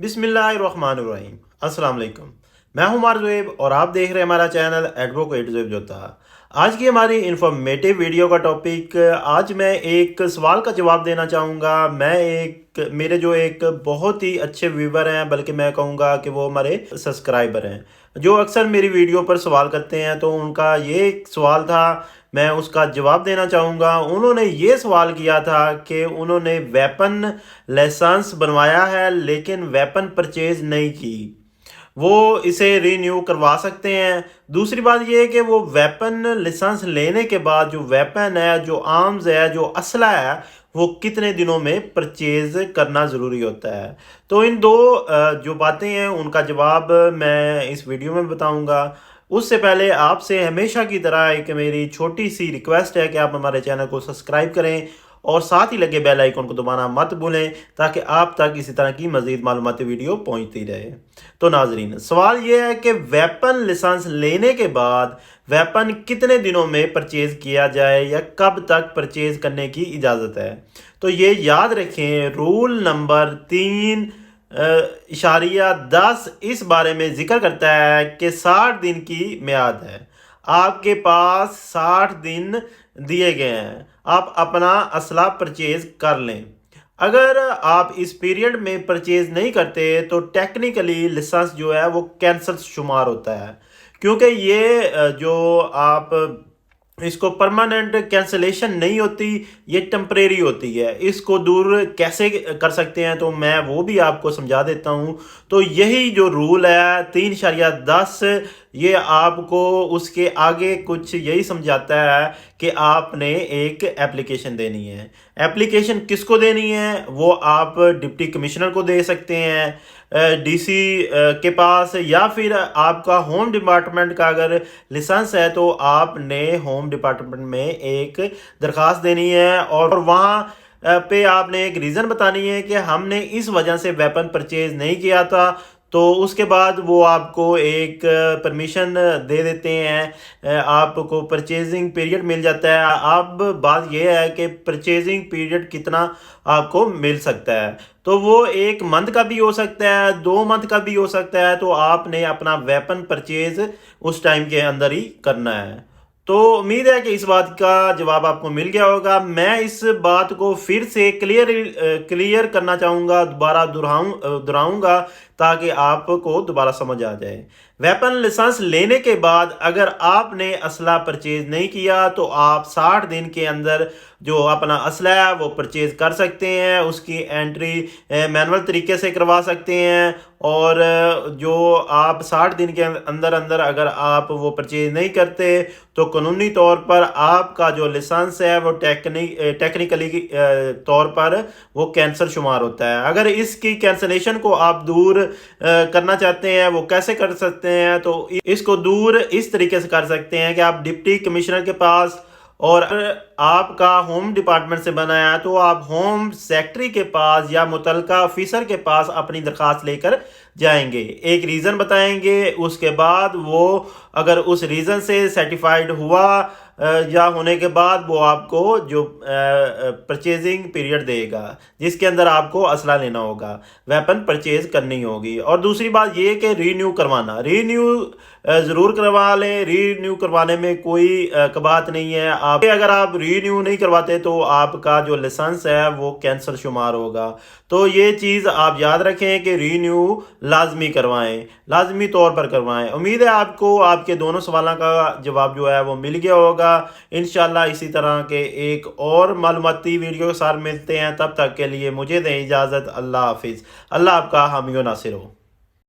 بسم اللہ الرحمن الرحیم۔ السلام علیکم، میں ہوں عمر زویب اور آپ دیکھ رہے ہیں ہمارا چینل ایڈووکیٹ زویب جوتا۔ آج کی ہماری انفارمیٹیو ویڈیو کا ٹاپک، آج میں ایک سوال کا جواب دینا چاہوں گا۔ میرے جو ایک بہت ہی اچھے ویور ہیں، بلکہ میں کہوں گا کہ وہ ہمارے سبسکرائبر ہیں، جو اکثر میری ویڈیو پر سوال کرتے ہیں، تو ان کا یہ ایک سوال تھا، میں اس کا جواب دینا چاہوں گا۔ انہوں نے یہ سوال کیا تھا کہ انہوں نے ویپن لائسنس بنوایا ہے لیکن ویپن پرچیز نہیں کی، وہ اسے رینیو کروا سکتے ہیں؟ دوسری بات یہ ہے کہ وہ ویپن لائسنس لینے کے بعد جو ویپن ہے، جو آرمز ہے، جو اسلحہ ہے، وہ کتنے دنوں میں پرچیز کرنا ضروری ہوتا ہے؟ تو ان دو جو باتیں ہیں ان کا جواب میں اس ویڈیو میں بتاؤں گا۔ اس سے پہلے آپ سے ہمیشہ کی طرح ایک میری چھوٹی سی ریکویسٹ ہے کہ آپ ہمارے چینل کو سبسکرائب کریں اور ساتھ ہی لگے بیل آئیکن کو دبانا مت بھولیں، تاکہ آپ تک اسی طرح کی مزید معلوماتی ویڈیو پہنچتی رہے۔ تو ناظرین، سوال یہ ہے کہ ویپن لائسنس لینے کے بعد ویپن کتنے دنوں میں پرچیز کیا جائے یا کب تک پرچیز کرنے کی اجازت ہے؟ تو یہ یاد رکھیں، رول نمبر 3.10 اس بارے میں ذکر کرتا ہے کہ 60 دن کی میعاد ہے۔ آپ کے پاس 60 دن دیے گئے ہیں، آپ اپنا اسلحہ پرچیز کر لیں۔ اگر آپ اس پیریڈ میں پرچیز نہیں کرتے تو ٹیکنیکلی لائسنس جو ہے وہ کینسل شمار ہوتا ہے، کیونکہ یہ جو آپ اس کو پرماننٹ کینسلیشن نہیں ہوتی، یہ ٹمپریری ہوتی ہے۔ اس کو دور کیسے کر سکتے ہیں تو میں وہ بھی آپ کو سمجھا دیتا ہوں۔ تو یہی جو رول ہے 3.10، یہ آپ کو اس کے آگے کچھ یہی سمجھاتا ہے کہ آپ نے ایک اپلیکیشن دینی ہے۔ اپلیکیشن کس کو دینی ہے؟ وہ آپ ڈپٹی کمشنر کو دے سکتے ہیں، ڈی سی کے پاس، یا پھر آپ کا ہوم ڈپارٹمنٹ کا اگر لائسنس ہے تو آپ نے ہوم ڈپارٹمنٹ میں ایک درخواست دینی ہے، اور وہاں پہ آپ نے ایک ریزن بتانی ہے کہ ہم نے اس وجہ سے ویپن پرچیز نہیں کیا تھا۔ تو اس کے بعد وہ آپ کو ایک پرمیشن دے دیتے ہیں، آپ کو پرچیزنگ پیریڈ مل جاتا ہے۔ اب بات یہ ہے کہ پرچیزنگ پیریڈ کتنا آپ کو مل سکتا ہے، تو وہ 1 منتھ کا بھی ہو سکتا ہے، 2 منتھ کا بھی ہو سکتا ہے۔ تو آپ نے اپنا ویپن پرچیز اس ٹائم کے اندر ہی کرنا ہے۔ تو امید ہے کہ اس بات کا جواب آپ کو مل گیا ہوگا۔ میں اس بات کو پھر سے کلیئر کرنا چاہوں گا، دوبارہ دہراؤں گا، تاکہ آپ کو دوبارہ سمجھ آ جائے۔ ویپن لائسنس لینے کے بعد اگر آپ نے اسلحہ پرچیز نہیں کیا تو آپ 60 دن کے اندر جو اپنا اسلحہ ہے وہ پرچیز کر سکتے ہیں، اس کی انٹری مینول طریقے سے کروا سکتے ہیں، اور جو آپ 60 دن کے اندر اگر آپ وہ پرچیز نہیں کرتے تو قانونی طور پر آپ کا جو لائسنس ہے وہ ٹیکنیکلی طور پر وہ کینسل شمار ہوتا ہے۔ اگر اس کی کینسلیشن کو آپ دور کرنا چاہتے ہیں، وہ کیسے کر سکتے ہیں؟ تو اس کو دور اس طریقے سے کر سکتے ہیں کہ آپ ڈپٹی کمشنر کے پاس، اور آپ کا ہوم ڈپارٹمنٹ سے بنا ہے تو آپ ہوم سیکٹری کے پاس یا متعلقہ آفیسر کے پاس اپنی درخواست لے کر جائیں گے، ایک ریزن بتائیں گے، اس کے بعد وہ اگر اس ریزن سے سیٹیفائیڈ ہوا یا ہونے کے بعد وہ آپ کو جو پرچیزنگ پیریڈ دے گا، جس کے اندر آپ کو اسلحہ لینا ہوگا، ویپن پرچیز کرنی ہوگی۔ اور دوسری بات یہ کہ رینیو ضرور کروا لیں، رینیو کروانے میں کوئی کبات نہیں ہے۔ اگر آپ رینیو نہیں کرواتے تو آپ کا جو لائسنس ہے وہ کینسل شمار ہوگا۔ تو یہ چیز آپ یاد رکھیں کہ رینیو لازمی کروائیں، لازمی طور پر کروائیں۔ امید ہے آپ کو آپ کے دونوں سوالوں کا جواب جو ہے وہ مل گیا ہوگا۔ انشاءاللہ اسی طرح کے ایک اور معلوماتی ویڈیو کے ساتھ ملتے ہیں، تب تک کے لیے مجھے دیں اجازت۔ اللہ حافظ۔ اللہ آپ کا حامی و ناصر ہو۔